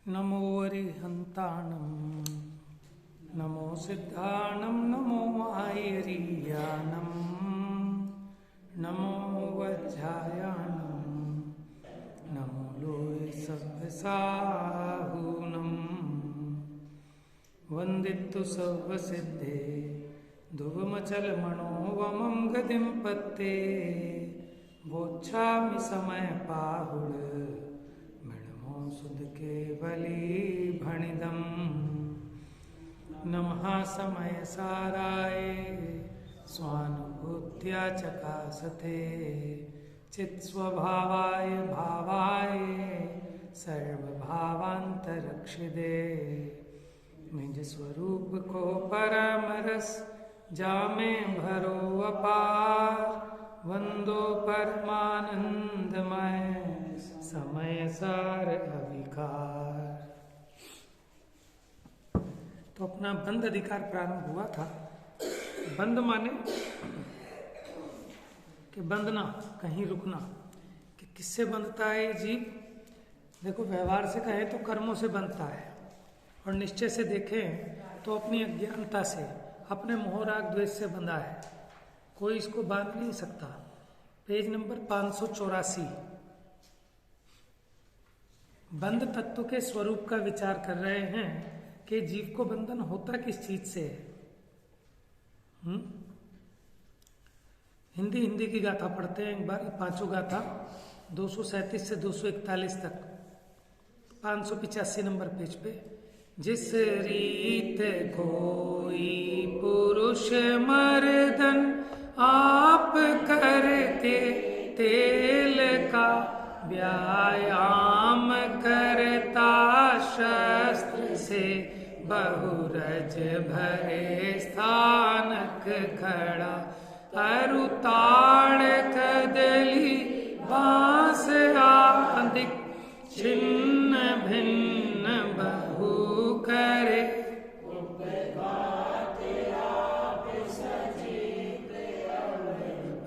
नमो अरिहन्ताणं नमो सिद्धाणं नमो आयरीयानं नमो वज्रायाणं नमो लोये सव्यसाहूनं वन्दितु सर्वसिद्धे ध्रुवमचलमणोवमं गतिं पत्ते वोच्छामि समयपाहुळ सुध केवली भणिदं नमः समय साराय स्वानुभूत्या चकासते चित्स्वभावाय भावाय सर्वभावांतरक्षिदे निज स्वरूप को परम रस जामे भरो अपार वंदो परमानंदमय समय सार अविकार। तो अपना बंद अधिकार प्रारंभ हुआ था। बंद माने कि बंधना, कहीं रुकना। कि किससे बंधता है ये जीव? देखो, व्यवहार से कहें तो कर्मों से बंधता है, और निश्चय से देखें तो अपनी अज्ञानता से, अपने मोह राग द्वेष से बंधा है। कोई इसको बांध नहीं सकता। पेज नंबर 584 बंध तत्व के स्वरूप का विचार कर रहे हैं कि जीव को बंधन होता किस चीज से है। हिंदी की गाथा पढ़ते हैं एक बार, पांचों गाथा 237 से 241 तक, 585 नंबर पेज पे। जिस रीत कोई पुरुष मर्दन आप करते तेल का व्यायाम करता शस्त्र से बहुरज भरे स्थानक खड़ा अरुताड़ कदली बांस आदि छिन्न भिन्न बहु करे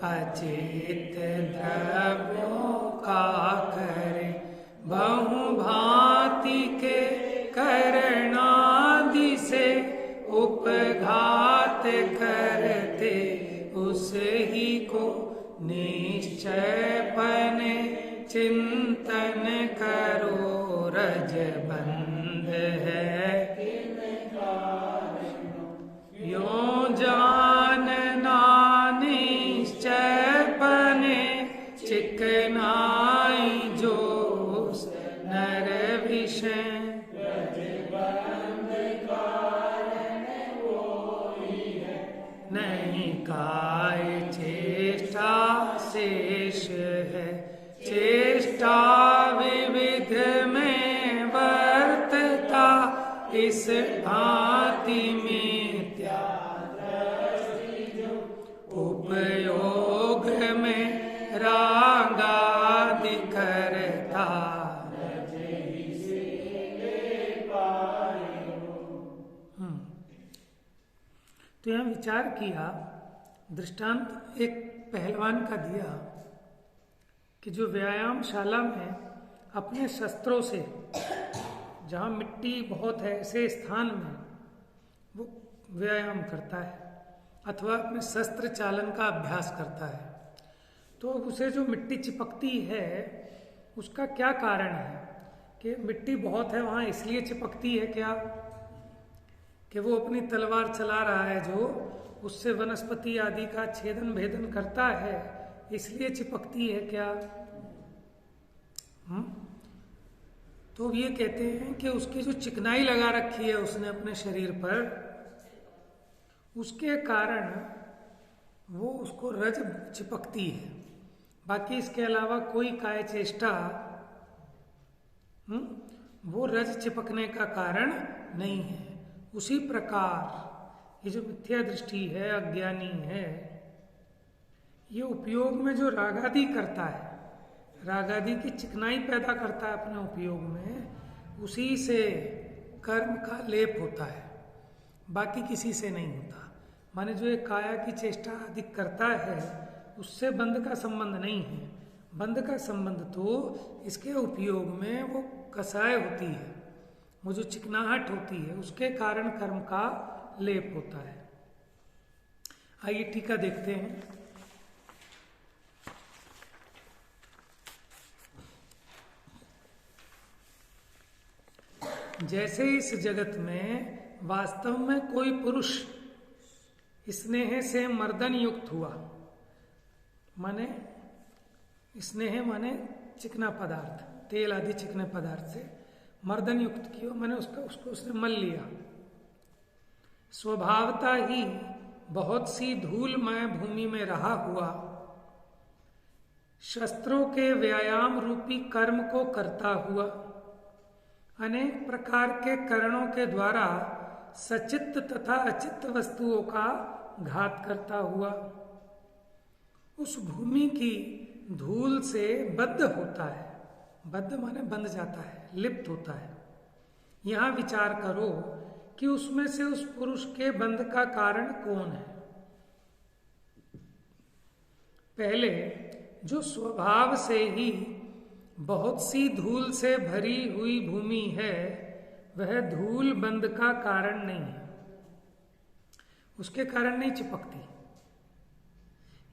अचेत द्रव्यों का करे बहु भांति के करणादि से उपघात करते उस ही को निश्चयपने चिंतन करो रजबंध है यो जानना निश्चयपने चिकनाई जो नर विषय नहीं काय चेष्टा शेष है चेष्टा विविध में वर्तता इस भांति मिथ्या उपयोग में रागादि करता। तो यहाँ विचार किया, दृष्टांत एक पहलवान का दिया कि जो व्यायामशाला में अपने शस्त्रों से, जहाँ मिट्टी बहुत है ऐसे स्थान में वो व्यायाम करता है अथवा अपने शस्त्र चालन का अभ्यास करता है, तो उसे जो मिट्टी चिपकती है उसका क्या कारण है? कि मिट्टी बहुत है वहाँ इसलिए चिपकती है क्या? कि वो अपनी तलवार चला रहा है जो उससे वनस्पति आदि का छेदन भेदन करता है, इसलिए चिपकती है क्या? तो ये कहते हैं कि उसकी जो चिकनाई लगा रखी है उसने अपने शरीर पर, उसके कारण वो उसको रज चिपकती है। बाकी इसके अलावा कोई काय चेष्टा वो रज चिपकने का कारण नहीं है। उसी प्रकार ये जो मिथ्या दृष्टि है, अज्ञानी है, ये उपयोग में जो रागादि करता है, रागादि की चिकनाई पैदा करता है अपने उपयोग में, उसी से कर्म का लेप होता है, बाकी किसी से नहीं होता। माने जो एक काया की चेष्टा अधिक करता है उससे बंध का संबंध नहीं है। बंध का संबंध तो इसके उपयोग में वो कसाय होती है, वो जो चिकनाहट होती है उसके कारण कर्म का लेप होता है। आइए टीका देखते हैं। जैसे इस जगत में वास्तव में कोई पुरुष स्नेह से मर्दन युक्त हुआ, माने स्नेह माने चिकना पदार्थ, तेल आदि चिकने पदार्थ से मर्दन युक्त किया, माने उसको उसने मल लिया। स्वभावता ही बहुत सी धूलमय भूमि में रहा हुआ शस्त्रों के व्यायाम रूपी कर्म को करता हुआ अनेक प्रकार के करणों के द्वारा सचित्त तथा अचित्त वस्तुओं का घात करता हुआ उस भूमि की धूल से बद्ध होता है। बद्ध माने बंध जाता है, लिप्त होता है। यहां विचार करो कि उसमें से उस पुरुष के बंध का कारण कौन है। पहले जो स्वभाव से ही बहुत सी धूल से भरी हुई भूमि है, वह धूल बंध का कारण नहीं है, उसके कारण नहीं चिपकती।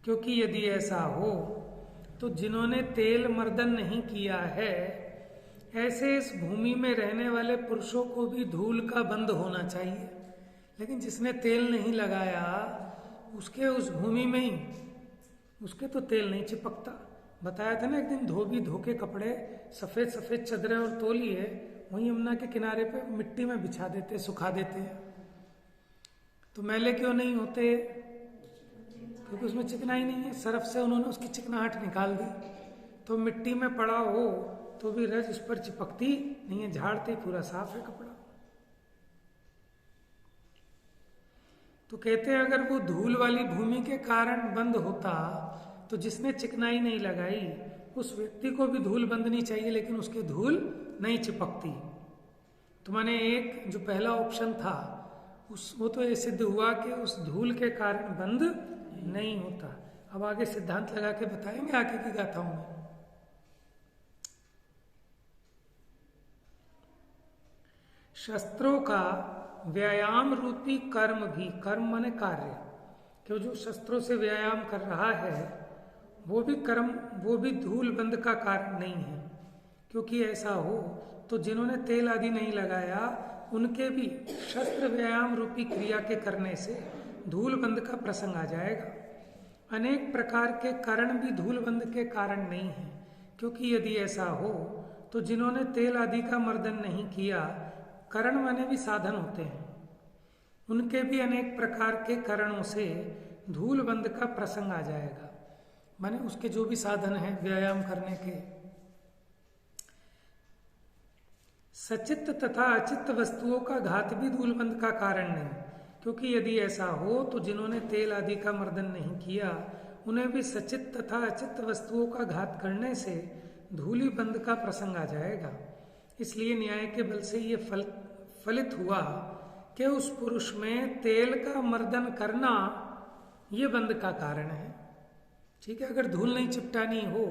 क्योंकि यदि ऐसा हो तो जिन्होंने तेल मर्दन नहीं किया है, ऐसे इस भूमि में रहने वाले पुरुषों को भी धूल का बंध होना चाहिए। लेकिन जिसने तेल नहीं लगाया उसके उस भूमि में ही उसके तो तेल नहीं चिपकता। बताया था ना एक दिन, धोबी धोके कपड़े सफेद सफेद चादरें और तौलिए वहीं यमुना के किनारे पे मिट्टी में बिछा देते, सुखा देते हैं। तो मैले क्यों नहीं होते? क्योंकि उसमें चिकनाई नहीं है। सरफ से उन्होंने उसकी चिकनाहट निकाल दी। तो मिट्टी में पड़ा हो तो भी रज उस पर चिपकती नहीं है, झाड़ते पूरा साफ है कपड़ा। तो कहते हैं अगर वो धूल वाली भूमि के कारण बंद होता तो जिसने चिकनाई नहीं लगाई उस व्यक्ति को भी धूल बंधनी चाहिए, लेकिन उसके धूल नहीं चिपकती। तो मैंने एक जो पहला ऑप्शन था वो तो ये सिद्ध हुआ कि उस धूल के कारण बंद नहीं होता। अब आगे सिद्धांत लगा के बताएंगे आगे की गाथाओं में। शस्त्रों का व्यायाम रूपी कर्म भी, कर्म माने कार्य, कि जो शस्त्रों से व्यायाम कर रहा है वो भी कर्म, वो भी धूल बंध का कारण नहीं है। क्योंकि ऐसा हो तो जिन्होंने तेल आदि नहीं लगाया उनके भी शस्त्र व्यायाम रूपी क्रिया के करने से धूल बंध का प्रसंग आ जाएगा। अनेक प्रकार के कारण भी धूल बंध के कारण नहीं है। क्योंकि यदि ऐसा हो तो जिन्होंने तेल आदि का मर्दन नहीं किया, करण माने भी साधन होते हैं, उनके भी अनेक प्रकार के कारणों से धूल बंध का प्रसंग आ जाएगा। माने उसके जो भी साधन हैं व्यायाम करने के, सचित्त तथा अचित्त वस्तुओं का घात भी धूल बंध का कारण नहीं। क्योंकि यदि ऐसा हो तो जिन्होंने तेल आदि का मर्दन नहीं किया उन्हें भी सचित्त तथा अचित्त वस्तुओं का घात करने से धूली बंध का प्रसंग आ जाएगा। इसलिए न्याय के बल से ये फलित हुआ कि उस पुरुष में तेल का मर्दन करना ये बंध का कारण है। ठीक है, अगर धूल नहीं चिपटानी हो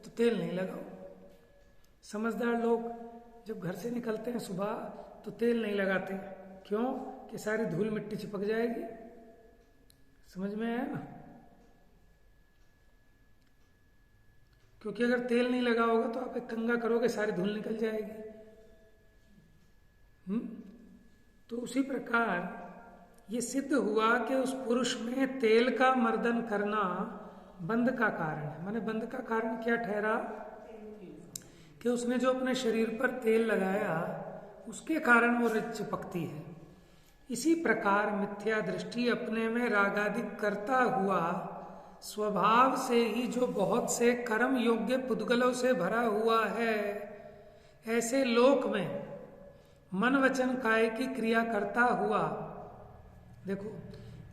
तो तेल नहीं लगाओ। समझदार लोग जब घर से निकलते हैं सुबह तो तेल नहीं लगाते। क्यों? कि सारी धूल मिट्टी चिपक जाएगी। समझ में आया ना? क्योंकि अगर तेल नहीं लगा होगा तो आप एक कंघा करोगे, सारी धूल निकल जाएगी। तो उसी प्रकार ये सिद्ध हुआ कि उस पुरुष में तेल का मर्दन करना बंध का कारण है। माने बंध का कारण क्या ठहरा? कि उसने जो अपने शरीर पर तेल लगाया उसके कारण वो रज चिपकती है। इसी प्रकार मिथ्या दृष्टि अपने में रागादिक करता हुआ स्वभाव से ही जो बहुत से कर्म योग्य पुद्गलों से भरा हुआ है, ऐसे लोक में मन वचन काय की क्रिया करता हुआ, देखो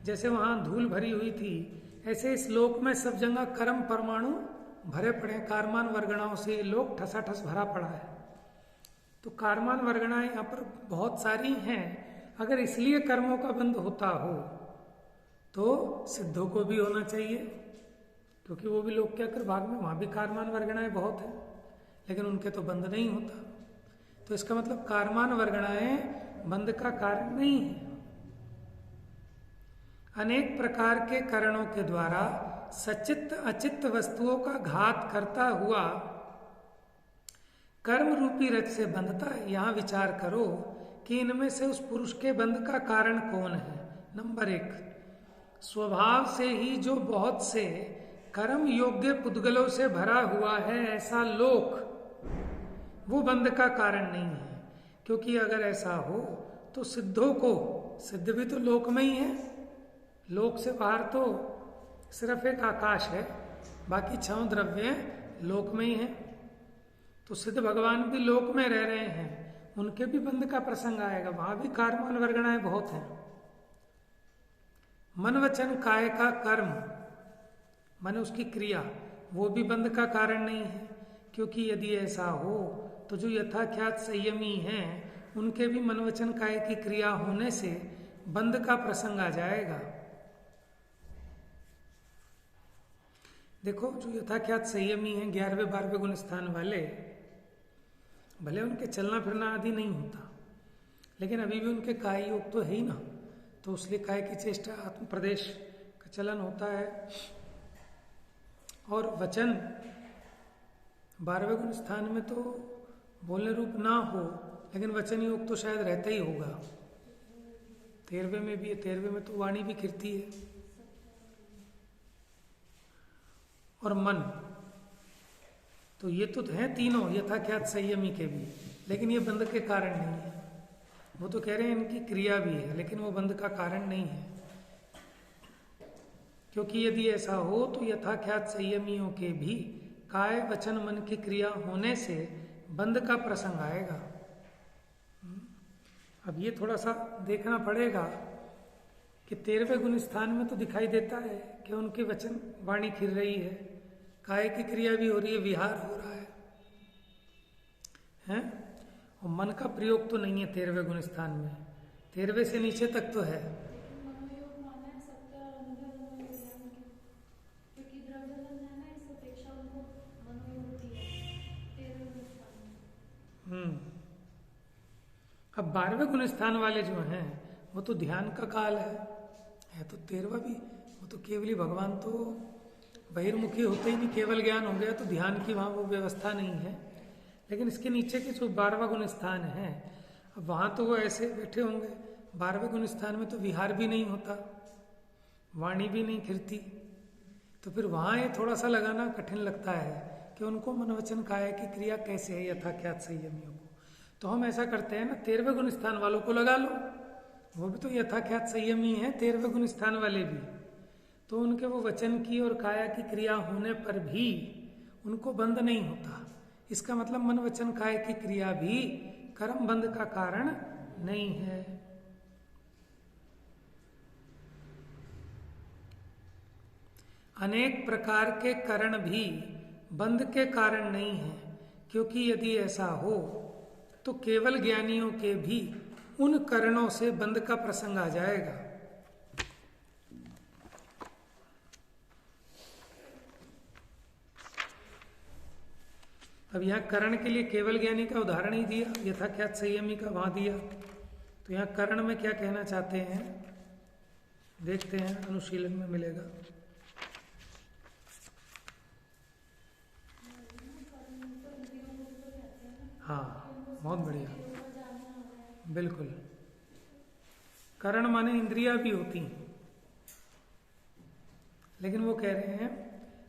जैसे वहां धूल भरी हुई थी ऐसे इस लोक में सब जगह कर्म परमाणु भरे पड़े। कारमान वर्गणाओं से लोक ठसाठस भरा पड़ा है। तो कारमान वर्गणाएं यहाँ पर बहुत सारी हैं। अगर इसलिए कर्मों का बंध होता हो तो सिद्धों को भी होना चाहिए, क्योंकि वो भी लोक के अग्र भाग में, वहां भी कारमान वर्गणाएं बहुत है, लेकिन उनके तो बंध नहीं होता। तो इसका मतलब कारमान वर्गणाएं बंध का कारण नहीं है। अनेक प्रकार के कारणों के द्वारा सचित्त अचित्त वस्तुओं का घात करता हुआ कर्म रूपी रज से बंधता है। यहां विचार करो कि इनमें से उस पुरुष के बंध का कारण कौन है। नंबर 1, स्वभाव से ही जो बहुत से कर्म योग्य पुद्गलों से भरा हुआ है ऐसा लोक, वो बंध का कारण नहीं है। क्योंकि अगर ऐसा हो तो सिद्धों को, सिद्ध भी तो लोक में ही है, लोक से बाहर तो सिर्फ एक आकाश है, बाकी 6 द्रव्य लोक में ही है। तो सिद्ध भगवान भी लोक में रह रहे हैं, उनके भी बंध का प्रसंग आएगा, वहां भी कारमान वर्गणाएं बहुत हैं। मन वचन काय का कर्म, मन उसकी क्रिया, वो भी बंध का कारण नहीं है। क्योंकि यदि ऐसा हो तो जो यथाख्यात संयमी हैं उनके भी मन वचन काय की क्रिया होने से बंध का प्रसंग आ जाएगा। देखो, जो यथाख्यात संयमी हैं 11वें 12वें गुण स्थान वाले, भले उनके चलना फिरना आदि नहीं होता, लेकिन अभी भी उनके काय योग तो है ही ना, तो उसलिए काय की चेष्टा आत्म प्रदेश का चलन होता है। और वचन 12वें गुण स्थान में तो बोलने रूप ना हो, लेकिन वचन योग तो शायद रहता ही होगा। 13वें में भी है, 13वें में तो वाणी भी खिरती है। और मन, तो ये तो हैं तीनों यथाख्यात संयमी के भी, लेकिन ये बंध के कारण नहीं है। वो तो कह रहे हैं इनकी क्रिया भी है, लेकिन वो बंध का कारण नहीं है। क्योंकि यदि ऐसा हो तो यथाख्यात संयमियों के भी काय वचन मन की क्रिया होने से बंध का प्रसंग आएगा। अब ये थोड़ा सा देखना पड़ेगा कि 13वें गुण स्थान में तो दिखाई देता है कि उनके वचन वाणी खिर रही है, काय की क्रिया भी हो रही है, विहार हो रहा है? और मन का प्रयोग तो नहीं है 13वें गुण स्थान में, 13वें से नीचे तक तो है। अब 12वें गुण स्थान वाले जो हैं वो तो ध्यान का काल है तो 13वां भी, वो तो केवली भगवान तो बहिर्मुखी होते ही नहीं, केवल ज्ञान हो गया तो ध्यान की वहां वो व्यवस्था नहीं है। लेकिन इसके नीचे के जो 12वां गुण स्थान है, अब वहां तो वो ऐसे बैठे होंगे। 12वें गुण स्थान में तो विहार भी नहीं होता, वाणी भी नहीं खिरती, तो फिर वहां ये थोड़ा सा लगाना कठिन लगता है कि उनको मनवचन काय की क्रिया कैसे है यथाख्यात संयमियों को। तो हम ऐसा करते हैं ना, 13वें गुण स्थान वालों को लगा लो, वो भी तो यथाख्यात संयमी है 13वें गुण स्थान वाले भी, तो उनके वो वचन की और काया की क्रिया होने पर भी उनको बंध नहीं होता। इसका मतलब मन वचन काय की क्रिया भी कर्म बंध का कारण नहीं है। अनेक प्रकार के करण भी बंध के कारण नहीं है, क्योंकि यदि ऐसा हो तो केवल ज्ञानियों के भी उन करणों से बंध का प्रसंग आ जाएगा। अब यहां करण के लिए केवल ज्ञानी का उदाहरण ही दिया, यथाख्यात संयमी का वहां दिया, तो यहां करण में क्या कहना चाहते हैं देखते हैं, अनुशीलन में मिलेगा। हाँ, बहुत बढ़िया, बिल्कुल। करण माने इंद्रियां भी होती हैं, लेकिन वो कह रहे हैं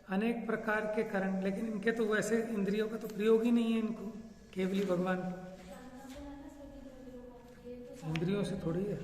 अनेक प्रकार के करण, लेकिन इनके तो वैसे इंद्रियों का तो प्रयोग ही नहीं है इनको, केवली भगवान को, इंद्रियों से थोड़ी है।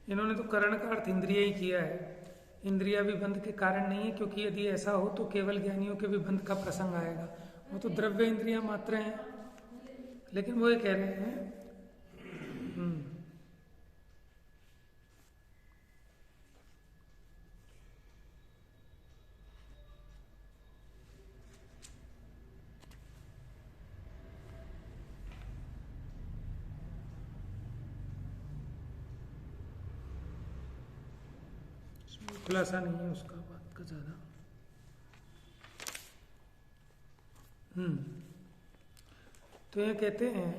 इन्होंने तो करण का अर्थ इंद्रिय ही किया है। इंद्रिया भी बंध के कारण नहीं है, क्योंकि यदि ऐसा हो तो केवल ज्ञानियों के भी बंध का प्रसंग आएगा। वो तो द्रव्य इंद्रिया मात्र हैं, लेकिन वो ये कह रहे हैं खुलासा नहीं है उसका बात का ज्यादा। तो ये कहते हैं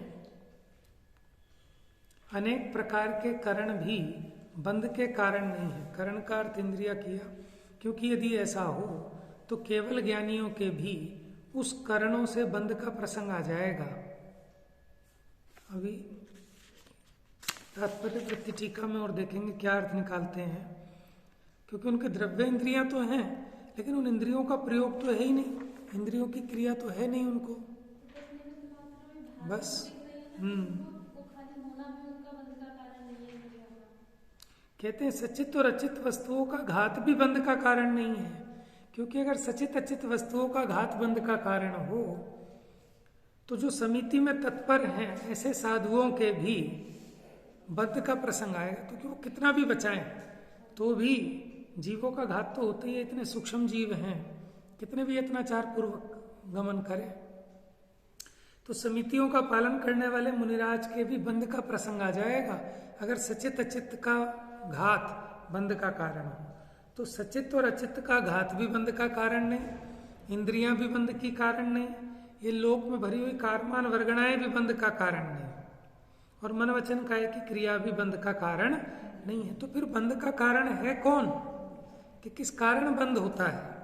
अनेक प्रकार के करण भी बंध के कारण नहीं है। करण का अर्थ इंद्रिया किया, क्योंकि यदि ऐसा हो तो केवल ज्ञानियों के भी उस करणों से बंध का प्रसंग आ जाएगा। अभी तात्पर्य वृत्ति टीका में और देखेंगे क्या अर्थ निकालते हैं, क्योंकि उनके द्रव्य इंद्रियां तो हैं, लेकिन उन इंद्रियों का प्रयोग तो है ही नहीं, इंद्रियों की क्रिया तो है नहीं उनको, बस। कहते हैं सचित और अचित वस्तुओं का घात भी बंध का कारण नहीं है, क्योंकि अगर सचित अचित वस्तुओं का घात बंध का कारण हो तो जो समिति में तत्पर हैं ऐसे साधुओं के भी बंध का प्रसंग आएगा, क्योंकि वो कितना भी बचाएं तो भी जीवों का घात तो होता ही है। इतने सूक्ष्म जीव हैं, कितने भी अत्याचार पूर्वक गमन करें तो समितियों का पालन करने वाले मुनिराज के भी बंध का प्रसंग आ जाएगा। अगर सचित अचित का घात बंध का कारण हो तो सचित और अचित का घात भी बंध का कारण नहीं, इंद्रियां भी बंध की कारण नहीं, ये लोक में भरी हुई कारमान वर्गणाएं भी बंध का कारण नहीं, और मन वचन काय की क्रिया भी बंध का कारण नहीं है। तो फिर बंध का कारण है कौन, कि किस कारण बंध होता है?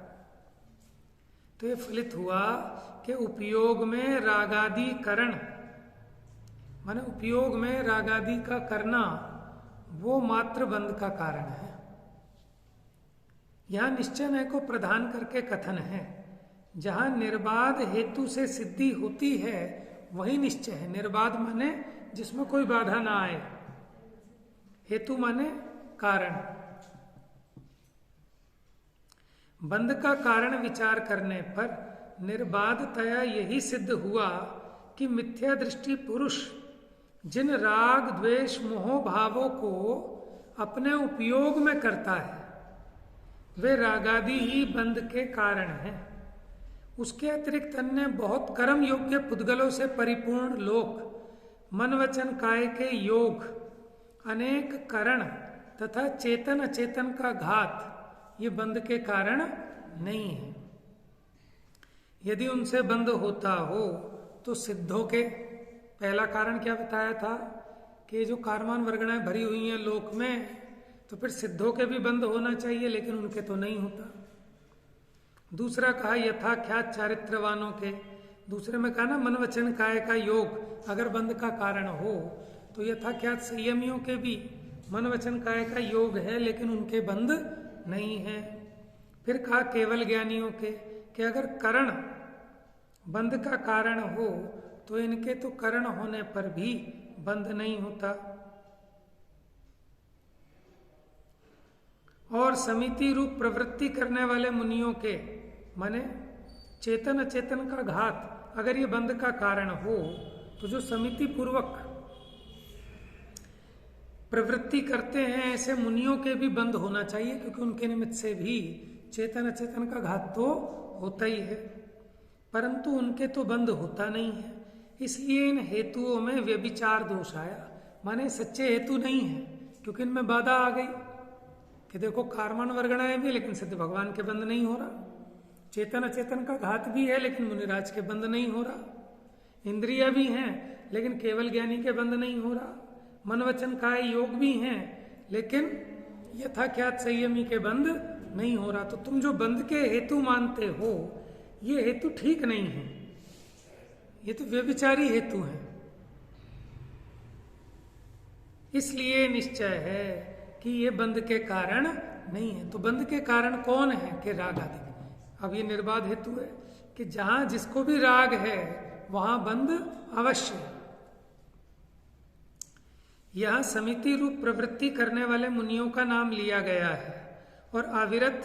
तो ये फलित हुआ कि उपयोग में रागादि करण, माने उपयोग में रागादि का करना वो मात्र बंध का कारण है। यहां निश्चय को प्रधान करके कथन है, जहां निर्बाध हेतु से सिद्धि होती है वही निश्चय है। निर्बाध माने जिसमें कोई बाधा ना आए, हेतु माने कारण। बंध का कारण विचार करने पर निर्बाधतया यही सिद्ध हुआ कि मिथ्या दृष्टि पुरुष जिन राग द्वेष मोह भावों को अपने उपयोग में करता है वे रागादि ही बंध के कारण हैं। उसके अतिरिक्त अन्य बहुत कर्म योग्य पुद्गलों से परिपूर्ण लोक, मन वचन काय के योग, अनेक करण तथा चेतन अचेतन का घात ये बंध के कारण नहीं है। यदि उनसे बंध होता हो तो सिद्धों के, पहला कारण क्या बताया था कि जो कारमान वर्गणाएं भरी हुई हैं लोक में, तो फिर सिद्धों के भी बंध होना चाहिए, लेकिन उनके तो नहीं होता। दूसरा कहा यथाख्यात चारित्रवानों के, दूसरे में कहा ना मन वचन काय का योग अगर बंध का कारण हो तो यथाख्यात संयमियों के भी मन वचन काय का योग है, लेकिन उनके बंध नहीं है। फिर कहा केवल ज्ञानियों के कि अगर करण बंध का कारण हो तो इनके तो करण होने पर भी बंध नहीं होता। और समिति रूप प्रवृत्ति करने वाले मुनियों के, माने चेतन अचेतन का घात अगर ये बंध का कारण हो तो जो समिति पूर्वक प्रवृत्ति करते हैं ऐसे मुनियों के भी बंध होना चाहिए, क्योंकि उनके निमित्त से भी चेतन अचेतन का घात तो होता ही है, परंतु उनके तो बंध होता नहीं है। इसलिए इन हेतुओं में व्यभिचार दोष आया, माने सच्चे हेतु नहीं है, क्योंकि इनमें बाधा आ गई कि देखो कारमान वर्गणाएं भी लेकिन सिद्ध भगवान के बंध नहीं हो रहा, चेतन अचेतन का घात भी है लेकिन मुनिराज के बंध नहीं हो रहा, इंद्रिया भी हैं लेकिन केवल ज्ञानी के बंध नहीं हो रहा, मन वचन काय योग भी हैं लेकिन यथाख्यात संयमी के बंध नहीं हो रहा। तो तुम जो बंध के हेतु मानते हो ये हेतु ठीक नहीं है, ये तो व्यभिचारी हेतु है। इसलिए निश्चय है कि ये बंध के कारण नहीं है। तो बंध के कारण कौन है कि राग आदि। अब ये निर्बाध हेतु है कि जहां जिसको भी राग है वहां बंध अवश्य है। यह समिति रूप प्रवृत्ति करने वाले मुनियों का नाम लिया गया है और अविरत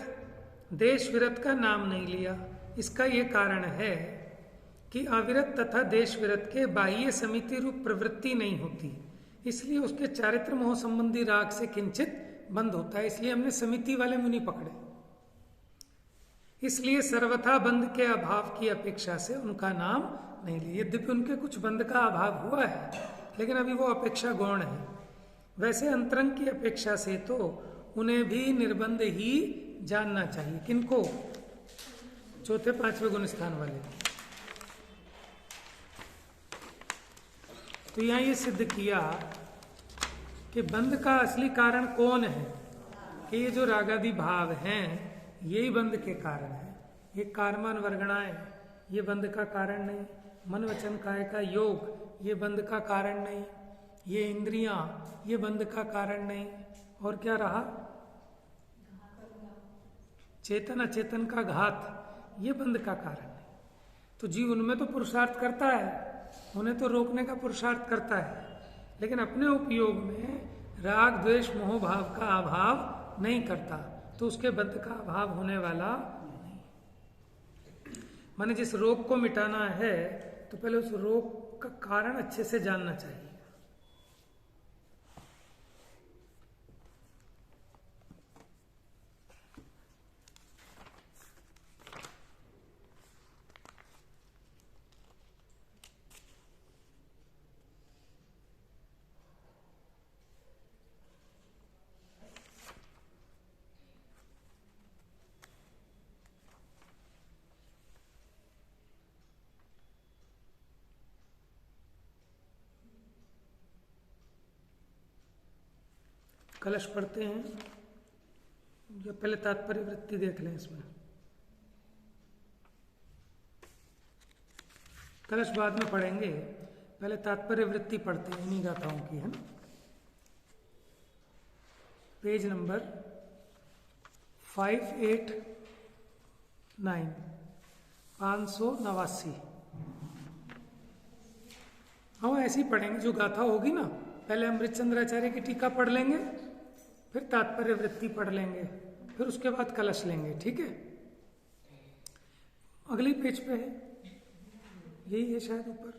देश विरत का नाम नहीं लिया। इसका ये कारण है कि अविरत तथा देश विरत के बाह्य समिति रूप प्रवृत्ति नहीं होती, इसलिए उसके चारित्र मोह संबंधी राग से किंचित बंद होता है, इसलिए हमने समिति वाले मुनि पकड़े। इसलिए सर्वथा बंध के अभाव की अपेक्षा से उनका नाम नहीं लिया। यद्यपि उनके कुछ बंध का अभाव हुआ है, लेकिन अभी वो अपेक्षा गौण है। वैसे अंतरंग की अपेक्षा से तो उन्हें भी निर्बंध ही जानना चाहिए। किनको? चौथे पांचवें गुण स्थान वाले। तो यहां ये सिद्ध किया कि बंध का असली कारण कौन है, कि ये जो रागादि भाव हैं यही बंध के कारण है। ये कारमान वर्गणाएं ये बंध का कारण नहीं, मन वचन काय का योग ये बंध का कारण नहीं, ये इंद्रियां ये बंध का कारण नहीं, और क्या रहा? चेतन अचेतन का घात ये बंध का कारण नहीं। तो जीव उनमें तो पुरुषार्थ करता है, उन्हें तो रोकने का पुरुषार्थ करता है, लेकिन अपने उपयोग में राग द्वेष मोह भाव का अभाव नहीं करता, तो उसके बंध का अभाव होने वाला नहीं। माने जिस रोग को मिटाना है तो पहले उस रोग का कारण अच्छे से जानना चाहिए। कलश पढ़ते हैं, जो पहले तात्पर्य वृत्ति देख लें। इसमें कलश बाद में पढ़ेंगे, पहले तात्पर्य वृत्ति पढ़ते हैं इन्हीं गाथाओं की, है ना। Page number 589 589। हम ऐसे ही पढ़ेंगे, जो गाथा होगी ना, पहले अमृत चंद्राचार्य की टीका पढ़ लेंगे, फिर तात्पर्य वृत्ति पढ़ लेंगे, फिर उसके बाद कलश लेंगे, ठीक है। अगली पेज पे है, यही है शायद, ऊपर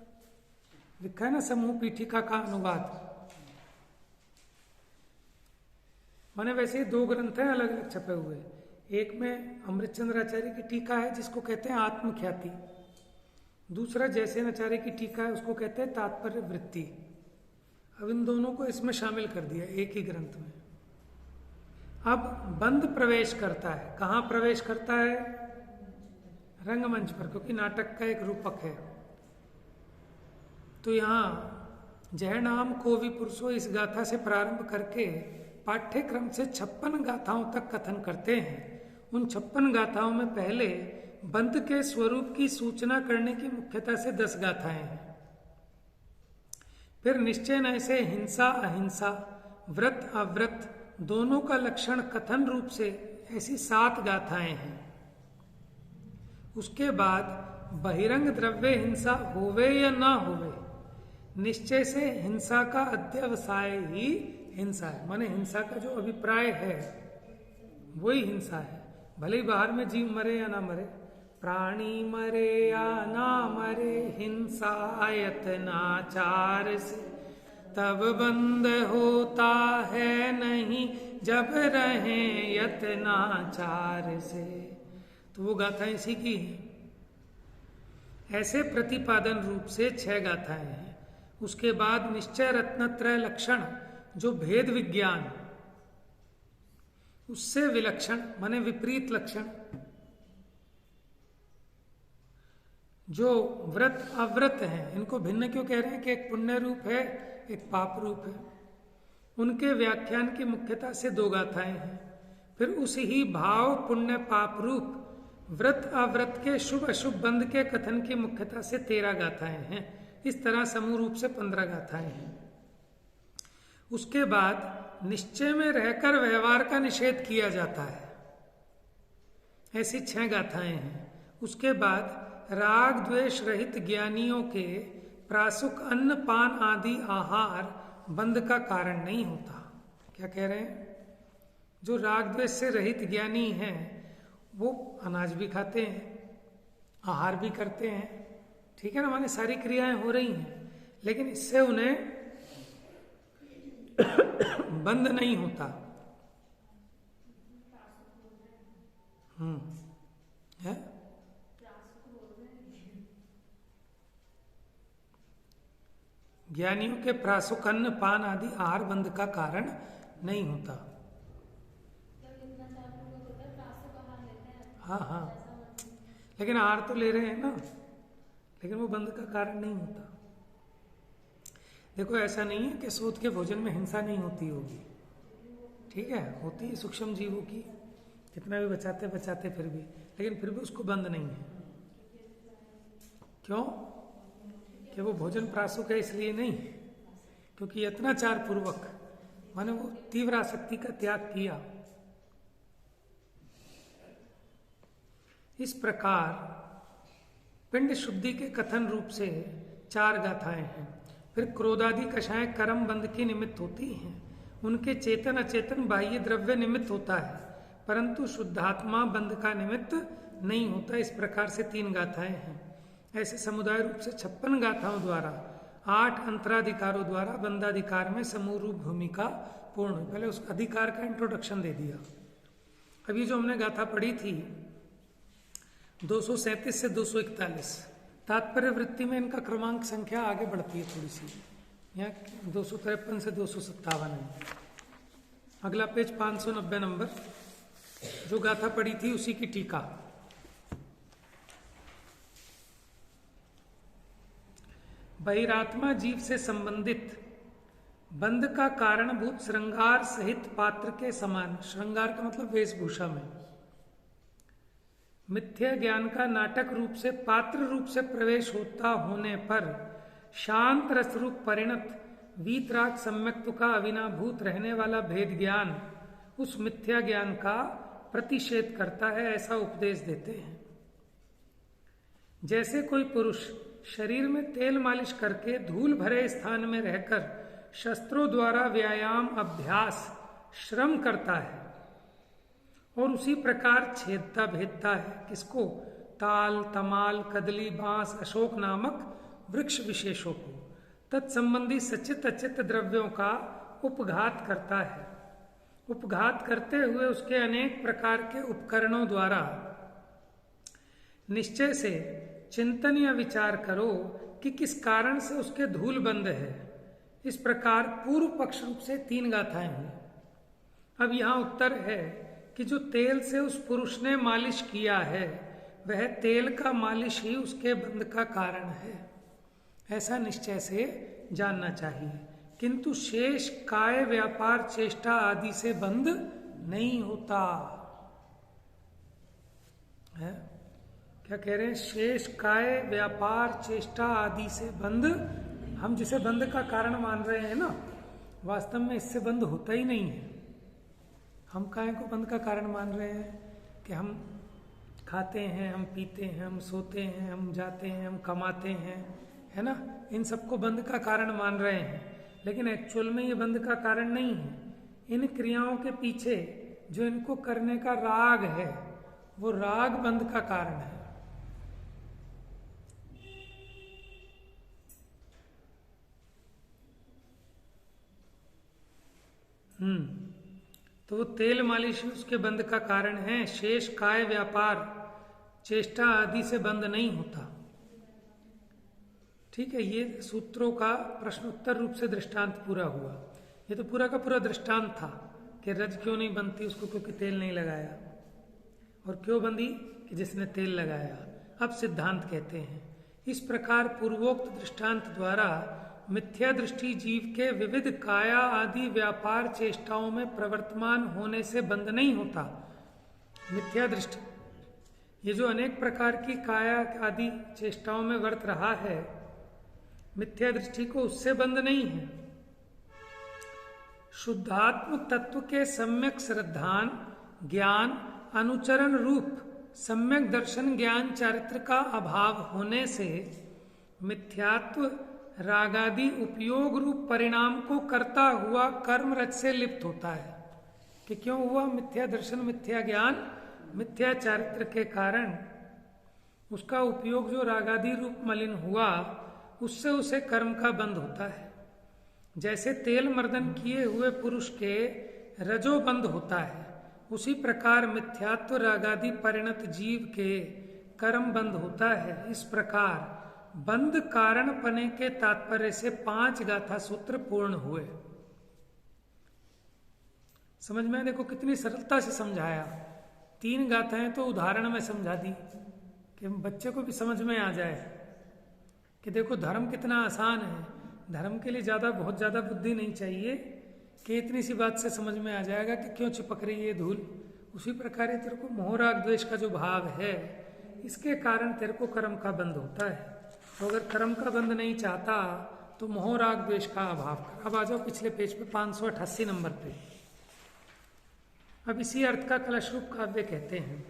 लिखा है ना, समूह पीठिका का अनुवाद। माने वैसे ही दो ग्रंथ हैं अलग अलग छपे हुए। एक में अमृत चंद्राचार्य की टीका है जिसको कहते हैं आत्मख्याति, दूसरा जयसेन आचार्य की टीका है, उसको कहते हैं तात्पर्य वृत्ति। अब इन दोनों को इसमें शामिल कर दिया एक ही ग्रंथ में। अब बंध प्रवेश करता है, कहाँ प्रवेश करता है? रंगमंच पर, क्योंकि नाटक का एक रूपक है। तो यहाँ जय नाम को भी पुरुषो इस गाथा से प्रारंभ करके पाठ्यक्रम से 56 गाथाओं तक कथन करते हैं। उन 56 गाथाओं में पहले बंध के स्वरूप की सूचना करने की मुख्यता से 10 गाथाएं हैं। फिर निश्चय नय से हिंसा अहिंसा, व्रत अव्रत दोनों का लक्षण कथन रूप से ऐसी 7 गाथाएं हैं। उसके बाद बहिरंग द्रव्य हिंसा होवे या ना होवे, निश्चय से हिंसा का अध्यवसाय ही हिंसा है। माने हिंसा का जो अभिप्राय है वही हिंसा है, भले ही बाहर में जीव मरे या ना मरे, प्राणी मरे या ना मरे, हिंसा यत्नाचार से तब बंद होता है नहीं, जब रहे यत्नाचार से। तो वो गाथा इसी की है। ऐसे प्रतिपादन रूप से 6 गाथाएं हैं। उसके बाद निश्चय रत्नत्रय लक्षण, जो भेद विज्ञान, उससे विलक्षण माने विपरीत लक्षण, जो व्रत अव्रत हैं, इनको भिन्न क्यों कह रहे हैं कि एक पुण्य रूप है एक पाप रूप है। उनके व्याख्यान की मुख्यता से 2 गाथाएं हैं। फिर उसी ही भाव पुण्य पाप रूप व्रत अव्रत के शुभ अशुभ बंध के कथन की मुख्यता से 13 गाथाएं हैं। इस तरह समूह रूप से 15 गाथाएं हैं। उसके बाद निश्चय में रहकर व्यवहार का निषेध किया जाता है, ऐसी 6 गाथाएं हैं। उसके बाद राग द्वेष रहित ज्ञानियों के प्रासुक अन्न पान आदि आहार बंध का कारण नहीं होता। क्या कह रहे हैं? जो राग द्वेष से रहित ज्ञानी हैं वो अनाज भी खाते हैं, आहार भी करते हैं, ठीक है ना, माने सारी क्रियाएं हो रही हैं, लेकिन इससे उन्हें बंध नहीं होता। है? ज्ञानियों के प्रासुक अन्न पान आदि आहार बंध का कारण नहीं होता। हाँ हाँ, लेकिन आहार तो ले रहे हैं ना, लेकिन वो बंध का कारण नहीं होता। देखो ऐसा नहीं है कि सूत के भोजन में हिंसा नहीं होती होगी, ठीक है, होती है सूक्ष्म जीवों की, कितना भी बचाते बचाते फिर भी, लेकिन फिर भी उसको बंद नहीं है। क्यों? कि वो भोजन प्रासुक है इसलिए नहीं, क्योंकि यत्नाचार पूर्वक माने वो तीव्र आसक्ति का त्याग किया। इस प्रकार पिंड शुद्धि के कथन रूप से 4 गाथाएं हैं। फिर क्रोधादि कषाय कर्म बंध के निमित्त होती हैं, उनके चेतन अचेतन बाह्य द्रव्य निमित्त होता है, परंतु शुद्धात्मा बंध का निमित्त नहीं होता। इस प्रकार से 3 गाथाएं हैं। ऐसे समुदाय रूप से 56 गाथाओं द्वारा 8 अंतराधिकारों द्वारा बंधाधिकार में समूह रूप भूमिका पूर्ण हुई। पहले उस अधिकार का इंट्रोडक्शन दे दिया। अभी जो हमने गाथा पढ़ी थी 237 से 241, तात्पर्य वृत्ति में इनका क्रमांक संख्या आगे बढ़ती है थोड़ी सी, यहाँ 253 से 257 है। अगला पेज 590 नंबर, जो गाथा पढ़ी थी उसी की टीका। बहिरात्मा जीव से संबंधित बंध का कारणभूत श्रृंगार सहित पात्र के समान, श्रृंगार का मतलब वेशभूषा में, मिथ्या ज्ञान का नाटक रूप से पात्र रूप से प्रवेश होता होने पर शांत रस रूप परिणत वीतराग सम्यक्त्व का अविनाभूत रहने वाला भेद ज्ञान उस मिथ्या ज्ञान का प्रतिषेध करता है, ऐसा उपदेश देते हैं। जैसे कोई पुरुष शरीर में तेल मालिश करके धूल भरे स्थान में रहकर शस्त्रों द्वारा व्यायाम अभ्यास श्रम करता है और उसी प्रकार छेदता भेदता है, किसको? ताल, तमाल, कदली, बांस, अशोक नामक वृक्ष विशेषों को, तत्संबंधी सचित अचित द्रव्यों का उपघात करता है। उपघात करते हुए उसके अनेक प्रकार के उपकरणों द्वारा निश्चय से चिंतन या विचार करो कि किस कारण से उसके धूल बंद है। इस प्रकार पूर्व पक्ष रूप से 3 गाथाएं हुई। अब यहाँ उत्तर है कि जो तेल से उस पुरुष ने मालिश किया है वह तेल का मालिश ही उसके बंध का कारण है, ऐसा निश्चय से जानना चाहिए, किंतु शेष काय व्यापार चेष्टा आदि से बंध नहीं होता है। क्या कह रहे हैं? शेष काय व्यापार चेष्टा आदि से बंध, हम जिसे बंध का कारण मान रहे हैं ना, वास्तव में इससे बंध होता ही नहीं है। हम काय को बंध का कारण मान रहे हैं कि हम खाते हैं, हम पीते हैं, हम सोते हैं, हम जाते हैं, हम कमाते हैं, है ना, इन सबको बंध का कारण मान रहे हैं, लेकिन एक्चुअल में ये बंध का कारण नहीं है। इन क्रियाओं के पीछे जो इनको करने का राग है वो राग बंध का कारण है। तो वो तेल मालिश उसके बंध का कारण है, शेष काय व्यापार चेष्टा आदि से बंध नहीं होता। ठीक है, ये सूत्रों का प्रश्नोत्तर रूप से दृष्टांत पूरा हुआ। ये तो पूरा का पूरा दृष्टांत था कि रज क्यों नहीं बनती उसको, क्योंकि तेल नहीं लगाया, और क्यों बंधी कि जिसने तेल लगाया। अब सिद्धांत कहते हैं, इस प्रकार पूर्वोक्त दृष्टांत द्वारा मिथ्या दृष्टि जीव के विविध काया आदि व्यापार चेष्टाओं में प्रवर्तमान होने से बंद नहीं होता। मिथ्या दृष्टि, ये जो अनेक प्रकार की काया आदि चेष्टाओं में वर्त रहा है, मिथ्या दृष्टि को उससे बंद नहीं है। शुद्धात्म तत्व के सम्यक श्रद्धान ज्ञान अनुचरण रूप सम्यक दर्शन ज्ञान चारित्र का अभाव होने से मिथ्यात्व रागादि उपयोग रूप परिणाम को करता हुआ कर्म रज से लिप्त होता है। कि क्यों हुआ? मिथ्या दर्शन, मिथ्या ज्ञान, मिथ्या चारित्र के कारण उसका उपयोग जो रागादि रूप मलिन हुआ, उससे उसे कर्म का बंध होता है। जैसे तेल मर्दन किए हुए पुरुष के रजो बंध होता है, उसी प्रकार मिथ्यात्व रागादि परिणत जीव के कर्म बंध होता है। इस प्रकार बंध कारण पने के तात्पर्य से 5 गाथा सूत्र पूर्ण हुए। समझ में? देखो कितनी सरलता से समझाया। 3 गाथाएं तो उदाहरण में समझा दी कि बच्चे को भी समझ में आ जाए कि देखो धर्म कितना आसान है। धर्म के लिए बहुत ज्यादा बुद्धि नहीं चाहिए कि इतनी सी बात से समझ में आ जाएगा कि क्यों चिपक रही है धूल। उसी प्रकार तेरे को मोह राग द्वेष का जो भाव है, इसके कारण तेरे को कर्म का बंध होता है। तो अगर कर्म का बंध नहीं चाहता तो मोह राग द्वेष का अभाव कर। अब आ जाओ पिछले पेज पे 588 नंबर पे। अब इसी अर्थ का कलश रूप काव्य कहते हैं।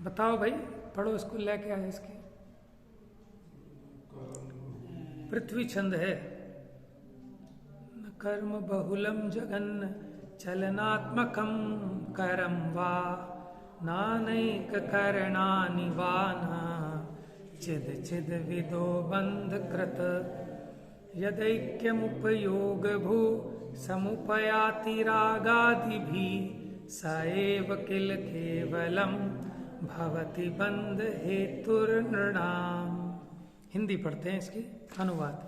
बताओ भाई, पढ़ो इसको, लेके आए इसकी। पृथ्वी छंद है। न कर्म बहुलम जगन्न चलनात्मकम करम वा नानैक करणानि वाना चिद चिद विदो बंध कृत यदैक्यमुपयोग भू समुपयाति रागादिभि स एव किल केवलम भवति बंध हेतुर्नृणाम। हिंदी पढ़ते हैं इसकी अनुवाद।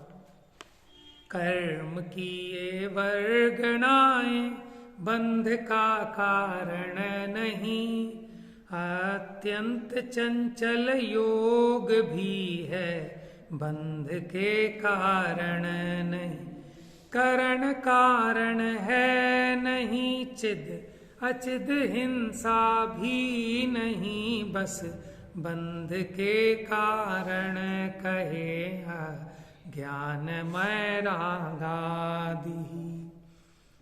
कर्म किए वर्गणाएं बंध का कारण नहीं, अत्यंत चंचल योग भी है बंध के कारण नहीं। करण कारण है नहीं चिद, अचिद हिंसा भी नहीं, बस बंध के कारण कहे ज्ञानमय रागादि।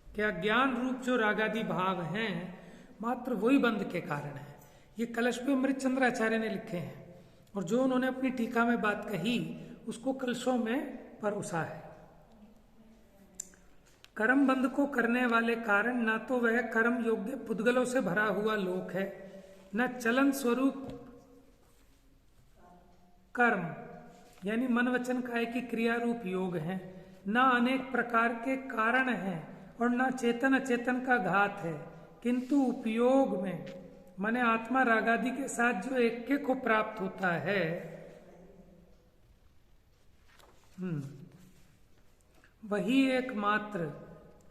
क्या ज्ञान रूप जो रागादि भाव हैं मात्र वही बंध के कारण है। ये कलश पे अमृतचंद्राचार्य ने लिखे हैं और जो उन्होंने अपनी टीका में बात कही उसको कलशों में परोसा है। कर्म बंध को करने वाले कारण ना तो वह कर्म योग्य पुद्गलों से भरा हुआ लोक है, न चलन स्वरूप कर्म यानी मन वचन काय की क्रिया रूप योग है, न अनेक प्रकार के कारण हैं और न चेतन अचेतन का घात है, किंतु उपयोग में माने आत्मा रागादि के साथ जो ऐक्य को प्राप्त होता है वही एकमात्र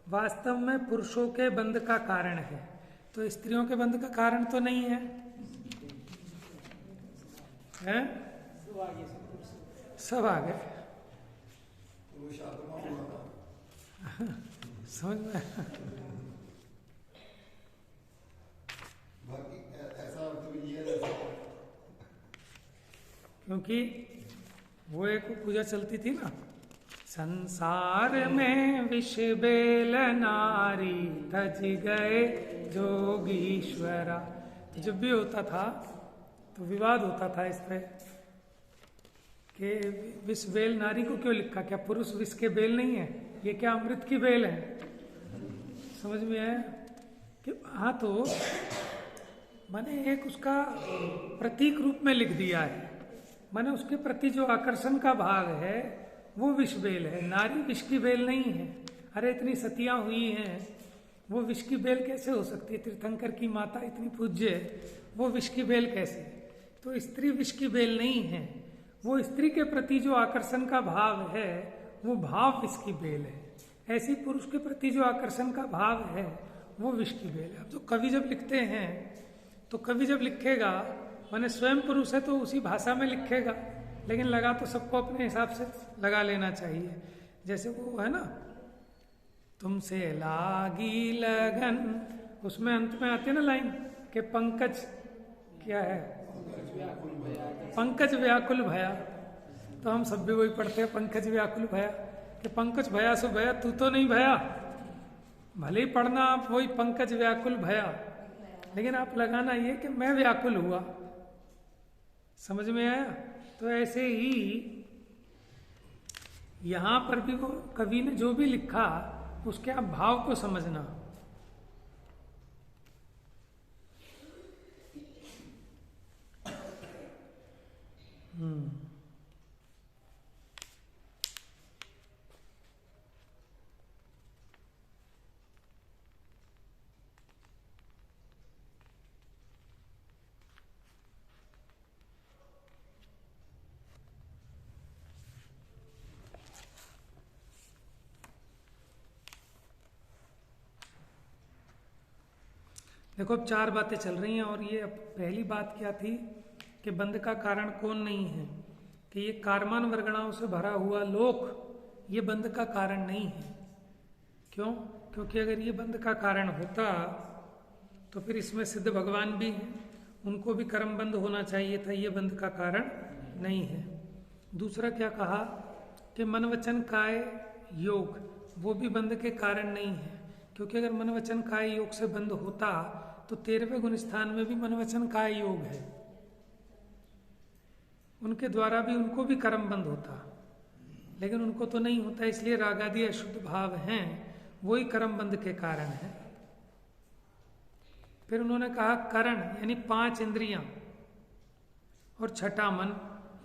वास्तव में पुरुषों के बंध का कारण है। तो स्त्रियों के बंध का कारण तो नहीं है, हैं? सब आ गए समझ में। क्योंकि वो एक पूजा चलती थी ना, संसार में विष बेल नारी तज गए जोगीश्वरा। जब भी होता था तो विवाद होता था इस पे कि विष बेल नारी को क्यों लिखा, क्या पुरुष विष के बेल नहीं है, ये क्या अमृत की बेल है? समझ में आया कि हाँ, तो मैंने एक उसका प्रतीक रूप में लिख दिया है। मैंने उसके प्रति जो आकर्षण का भाग है वो विष बेल है, नारी विष की बेल नहीं है। अरे इतनी सतियां हुई हैं, वो विष की बेल कैसे हो सकती है? तीर्थंकर की माता इतनी पूज्य, वो विष की बेल कैसे? तो स्त्री विष की बेल नहीं है, वो स्त्री के प्रति जो आकर्षण का भाव है वो भाव विष की बेल है। ऐसी पुरुष के प्रति जो आकर्षण का भाव है वो विष की बेल है। अब जो कवि जब लिखते हैं तो कवि जब लिखेगा माने स्वयं पुरुष है तो उसी भाषा में लिखेगा, लेकिन लगा तो सबको अपने हिसाब से लगा लेना चाहिए। जैसे वो है ना, तुमसे लागी लगन, उसमें अंत में आती है ना लाइन कि पंकज क्या है, पंकज व्याकुल भया। तो हम सब भी वही पढ़ते हैं, पंकज व्याकुल भया, कि पंकज भया सो भया, तू तो नहीं भया। भले ही पढ़ना आप वही पंकज व्याकुल भया, लेकिन आप लगाना ये कि मैं व्याकुल हुआ। समझ में आया? तो ऐसे ही यहां पर भी वो कवि ने जो भी लिखा उसके आप भाव को समझना। देखो अब 4 बातें चल रही हैं और ये अब पहली बात क्या थी कि बंध का कारण कौन नहीं है, कि ये कारमान वर्गणाओं से भरा हुआ लोक ये बंध का कारण नहीं है। क्यों? क्योंकि अगर ये बंध का कारण होता तो फिर इसमें सिद्ध भगवान भी हैं, उनको भी कर्म बंध होना चाहिए था, ये बंध का कारण नहीं है। दूसरा क्या कहा कि मन वचन काय योग वो भी बंध के कारण नहीं है, क्योंकि अगर मन वचन काय योग से बंध होता तो 13वें गुण स्थान में भी मन वचन काय योग है, उनके द्वारा भी उनको भी कर्म बंध होता, लेकिन उनको तो नहीं होता, इसलिए रागादि अशुद्ध भाव हैं वही कर्म बंध के कारण है। फिर उन्होंने कहा करण यानी 5 इंद्रियां और छठा मन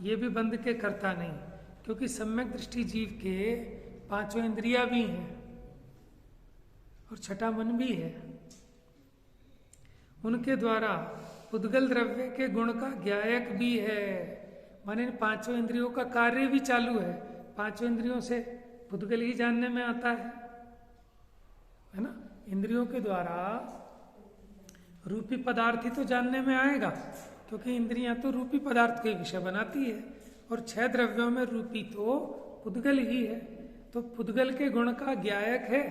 ये भी बंध के करता नहीं, क्योंकि सम्यक दृष्टि जीव के 5 इंद्रियां भी हैं और छठा मन भी है, उनके द्वारा पुद्गल द्रव्य के गुण का ज्ञायक भी है, माने 5 इंद्रियों का कार्य भी चालू है। 5 इंद्रियों से पुद्गल ही जानने में आता है ना? इंद्रियों के द्वारा रूपी पदार्थ ही तो जानने में आएगा, क्योंकि इंद्रियां तो रूपी पदार्थ का विषय बनाती है और 6 द्रव्यों में रूपी तो पुद्गल ही है, तो पुद्गल के गुण का ज्ञायक है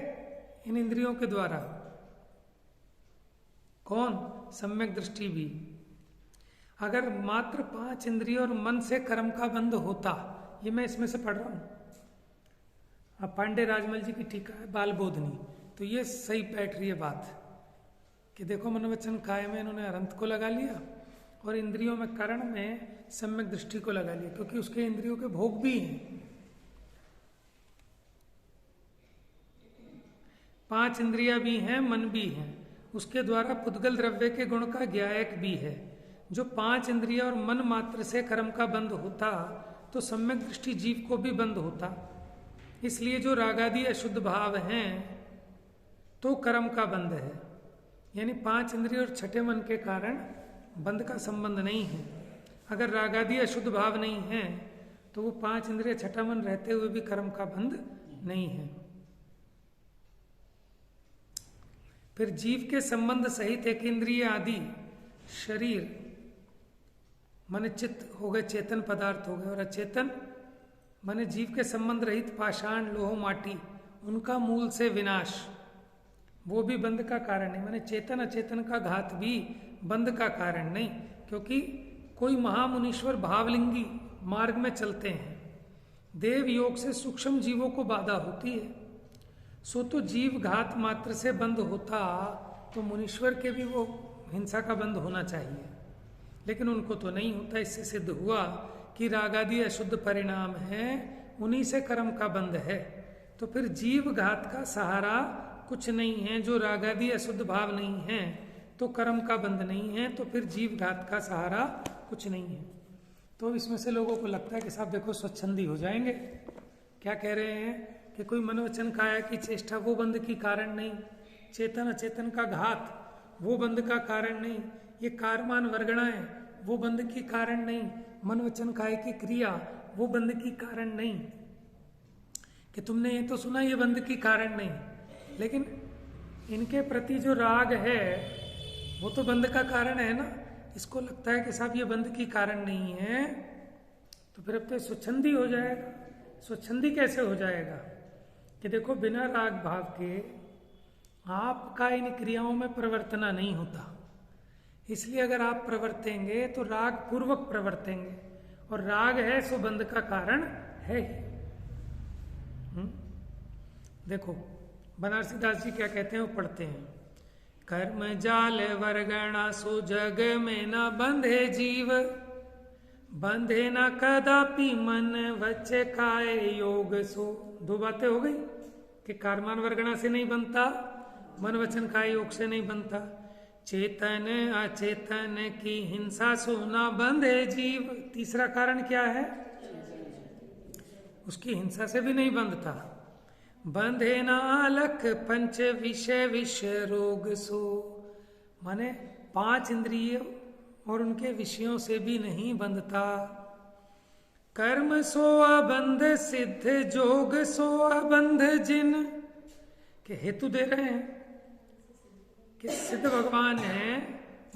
इन इंद्रियों के द्वारा कौन? सम्यक दृष्टि भी। अगर मात्र 5 इंद्रियों और मन से कर्म का बंध होता, ये मैं इसमें से पढ़ रहा हूं, अब पांडे राजमल जी की टीका है बाल बोधनी, तो ये सही बैठ रही है बात कि देखो मनोवचन काय में इन्होंने अरंत को लगा लिया और इंद्रियों में करण में सम्यक दृष्टि को लगा लिया, क्योंकि उसके इंद्रियों के भोग भी हैं। 5 इंद्रियां भी हैं, मन भी है, उसके द्वारा पुद्गल द्रव्य के गुण का ज्ञायक भी है। जो 5 इंद्रिया और मन मात्र से कर्म का बंध होता तो सम्यक दृष्टि जीव को भी बंध होता, इसलिए जो रागादि अशुद्ध भाव हैं तो कर्म का बंध है, यानी 5 इंद्रिय और छठे मन के कारण बंध का संबंध नहीं है। अगर रागादि अशुद्ध भाव नहीं है तो वो 5 इंद्रिय छठा मन रहते हुए भी कर्म का बंध नहीं है। फिर जीव के संबंध सहित एक इंद्रिय आदि शरीर मन चित्त हो गए, चेतन पदार्थ हो गए, और अचेतन माने जीव के संबंध रहित पाषाण लोह माटी उनका मूल से विनाश वो भी बंध का कारण नहीं, माने चेतन अचेतन का घात भी बंध का कारण नहीं, क्योंकि कोई महामुनीश्वर भावलिंगी मार्ग में चलते हैं, देव योग से सूक्ष्म जीवों को बाधा होती है, सो तो जीव घात मात्र से बंद होता तो मुनीश्वर के भी वो हिंसा का बंद होना चाहिए, लेकिन उनको तो नहीं होता। इससे सिद्ध हुआ कि रागादि अशुद्ध परिणाम है, उन्हीं से कर्म का बंध है। तो फिर जीव घात का सहारा कुछ नहीं है, जो रागादि अशुद्ध भाव नहीं है तो कर्म का बंध नहीं है, तो फिर जीव घात का सहारा कुछ नहीं है। तो इसमें से लोगों को लगता है कि साहब देखो स्वच्छंदी हो जाएंगे, क्या कह रहे हैं कि कोई मनोवचन काया की चेष्टा वो बंध की कारण नहीं, चेतन अचेतन का घात वो बंध का कारण नहीं, ये कारमान वर्गणाएं वो बंध की कारण नहीं, मनोवचन काय की क्रिया वो बंध की कारण नहीं, कि तुमने ये तो सुना ये बंध की कारण नहीं, लेकिन इनके प्रति जो राग है वो तो बंध का कारण है ना। इसको लगता है कि साहब ये बंध की कारण नहीं है, तो फिर अब तो स्वच्छंदी हो जाएगा। स्वच्छंदी कैसे हो जाएगा कि देखो बिना राग भाव के आपका इन क्रियाओं में प्रवर्तना नहीं होता, इसलिए अगर आप प्रवर्तेंगे तो राग पूर्वक प्रवर्तेंगे, और राग है सो बंध का कारण है ही। देखो बनारसी दास जी क्या कहते हैं, वो पढ़ते हैं, कर्म जाल वर्गणा सो जग में न बंधे जीव, बंधे न कदापि मन वच काय योग सो। दो बातें हो गई कि कारमान वर्गणा से नहीं बनता, मन वचन काय योग से नहीं बनता। चेतन अचेतन की हिंसा सो न बंधे जीव। तीसरा कारण क्या है? उसकी हिंसा से भी नहीं बंधता। बंधे न अलख पंच विषय विषय रोग सो, माने 5 इंद्रिय और उनके विषयों से भी नहीं बंधता। कर्म सो अबंध सिद्ध जोग सो अबंध जिन, के हेतु दे रहे हैं कि सिद्ध भगवान हैं,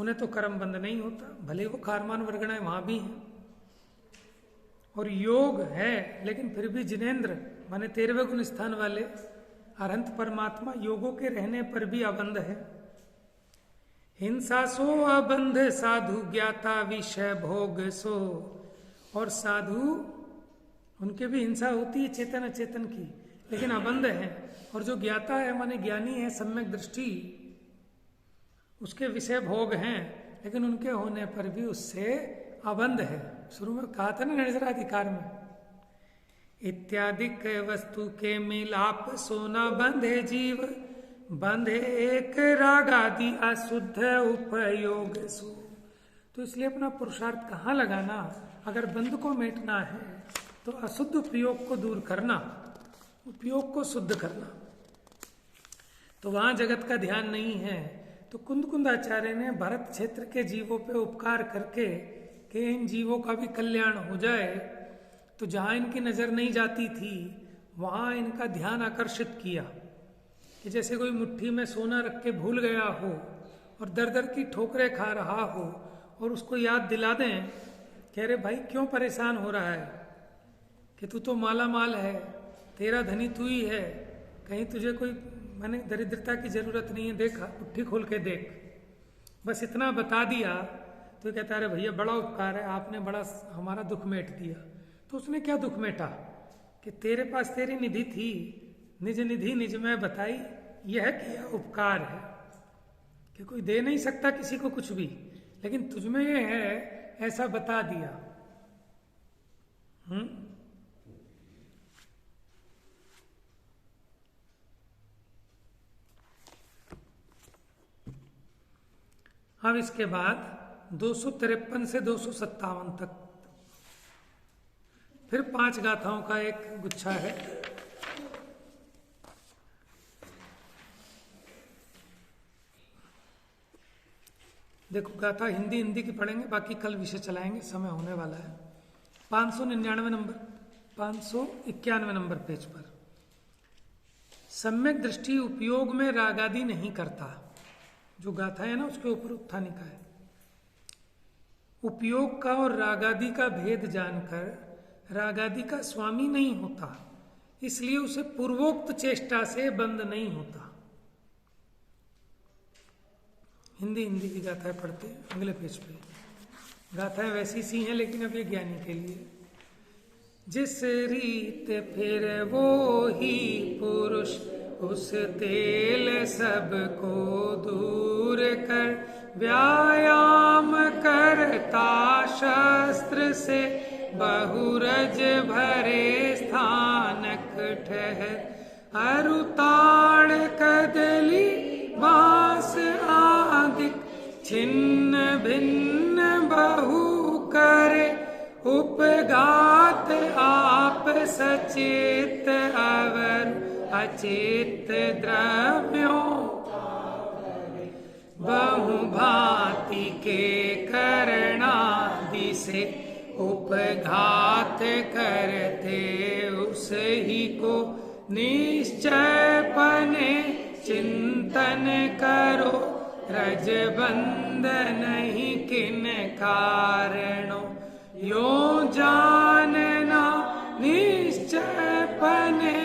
उन्हें तो कर्म बंध नहीं होता, भले वो कारमान वर्गणाएं वहां भी हैं। और योग है लेकिन फिर भी जिनेन्द्र माने 13वें गुण स्थान वाले अरहंत परमात्मा योगों के रहने पर भी अबंध है। हिंसा सो अबंध साधु ज्ञाता विषय भोग सो, और साधु उनके भी हिंसा होती है चेतन अचेतन की, लेकिन अबंध है। और जो ज्ञाता है माने ज्ञानी है, सम्यक दृष्टि, उसके विषय भोग हैं, लेकिन उनके होने पर भी उससे अबंध है। शुरू में कहा था ना निर्जराधिकार में, इत्यादिक वस्तु के मिलाप सोना बंधे जीव, बंधे एक राग आदि अशुद्ध उपयोग सो। तो इसलिए अपना पुरुषार्थ कहाँ लगाना? अगर बंध को मेटना है तो अशुद्ध उपयोग को दूर करना, उपयोग को शुद्ध करना। तो वहां जगत का ध्यान नहीं है, तो कुंद-कुंदाचार्य ने भरत क्षेत्र के जीवों पे उपकार करके कि इन जीवों का भी कल्याण हो जाए, तो जहां इनकी नजर नहीं जाती थी वहां इनका ध्यान आकर्षित किया। कि जैसे कोई मुट्ठी में सोना रख के भूल गया हो और दर दर की ठोकरें खा रहा हो, और उसको याद दिला दें कि अरे भाई क्यों परेशान हो रहा है, कि तू तो माला माल है, तेरा धनी तू ही है, कहीं तुझे कोई माने दरिद्रता की जरूरत नहीं है, देखा मुट्ठी खोल के देख। बस इतना बता दिया तो कहता है अरे भैया बड़ा उपकार है, आपने बड़ा हमारा दुख मेट दिया। तो उसने क्या दुख मेटा? कि तेरे पास तेरी निधि थी, निज निधि निज में बताई, यह किया उपकार है। कि कोई दे नहीं सकता किसी को कुछ भी, लेकिन तुझमें ये है ऐसा बता दिया। अब इसके बाद 253 से 257 तक फिर 5 गाथाओं का एक गुच्छा है। देखो गाथा हिंदी की पढ़ेंगे, बाकी कल विषय चलाएंगे, समय होने वाला है। 599 नंबर, 591 नंबर पेज पर, सम्यक दृष्टि उपयोग में रागादि नहीं करता। जो गाथा है ना उसके ऊपर उत्थानिका है। उपयोग का और रागादि का भेद जानकर रागादि का स्वामी नहीं होता, इसलिए उसे पूर्वोक्त चेष्टा से बंद नहीं होता। हिंदी की गाथाएं पढ़ते हैं अगले पेज पे। गाथाएं वैसी सी हैं लेकिन अब ये ज्ञानी के लिए। जिस रीत फिर वो ही पुरुष उस तेल सबको दूर कर व्यायाम करता शस्त्र से बहुरज भरे स्थानक ठहर अरुताड़ कदली बांस आदि छिन्न भिन्न बहु करे उपघात आप सचेत अवर अचेत द्रव्यों बहुभांति के करणादि से उपघात करते उस ही को निश्चय पने चिंतन करो रजबंध नहीं किन कारणों यो जानना निश्चय पने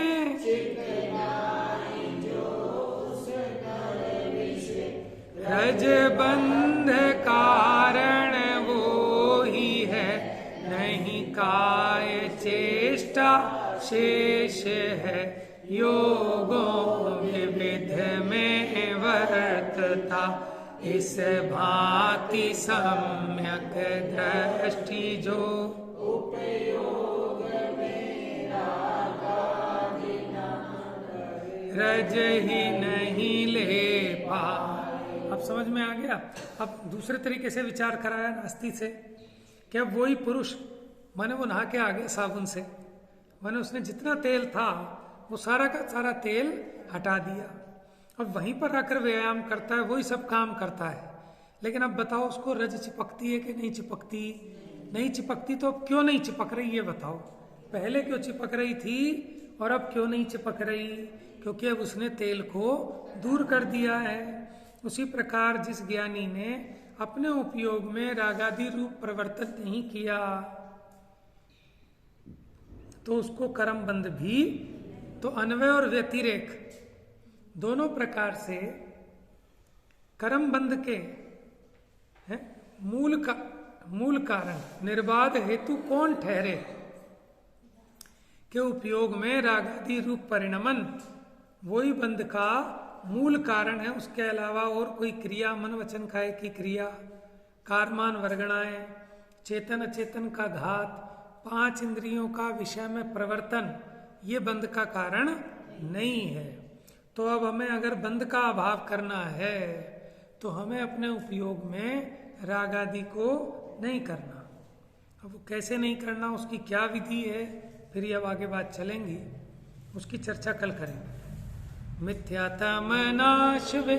रजबंध कारण वो ही है नहीं काय चेष्टा शेष है योगों विविध में वर्तता इस भांति सम्यक दृष्टि जो रज ही नहीं ले पा। अब समझ में आ गया। अब दूसरे तरीके से विचार कराया नास्ती से कि अब वही पुरुष माने वो नहा के आ गया साबुन से, माने उसने जितना तेल था वो सारा का सारा तेल हटा दिया। अब वहीं पर आकर व्यायाम करता है, वही सब काम करता है। लेकिन अब बताओ उसको रज चिपकती है कि नहीं चिपकती? नहीं चिपकती। तो अब क्यों नहीं चिपक रही ये बताओ। पहले क्यों चिपक रही थी और अब क्यों नहीं चिपक रही? क्योंकि अब उसने तेल को दूर कर दिया है। उसी प्रकार जिस ज्ञानी ने अपने उपयोग में रागादि रूप प्रवर्तन नहीं किया तो उसको कर्म बंध भी, तो अन्वय और व्यतिरेक दोनों प्रकार से कर्म बंध के है मूल कारण निर्बाध हेतु कौन ठहरे? के उपयोग में रागादि रूप परिणमन वही बंध का मूल कारण है। उसके अलावा और कोई क्रिया, मन वचन काय की क्रिया, कारमान वर्गणाएं, चेतन अचेतन का घात, 5 इंद्रियों का विषय में प्रवर्तन, ये बंध का कारण नहीं है। तो अब हमें अगर बंध का अभाव करना है तो हमें अपने उपयोग में राग आदि को नहीं करना। अब वो कैसे नहीं करना, उसकी क्या विधि है, फिर ये अब आगे बात चलेंगी, उसकी चर्चा कल करेंगे। मिथ्यात्म नाश वे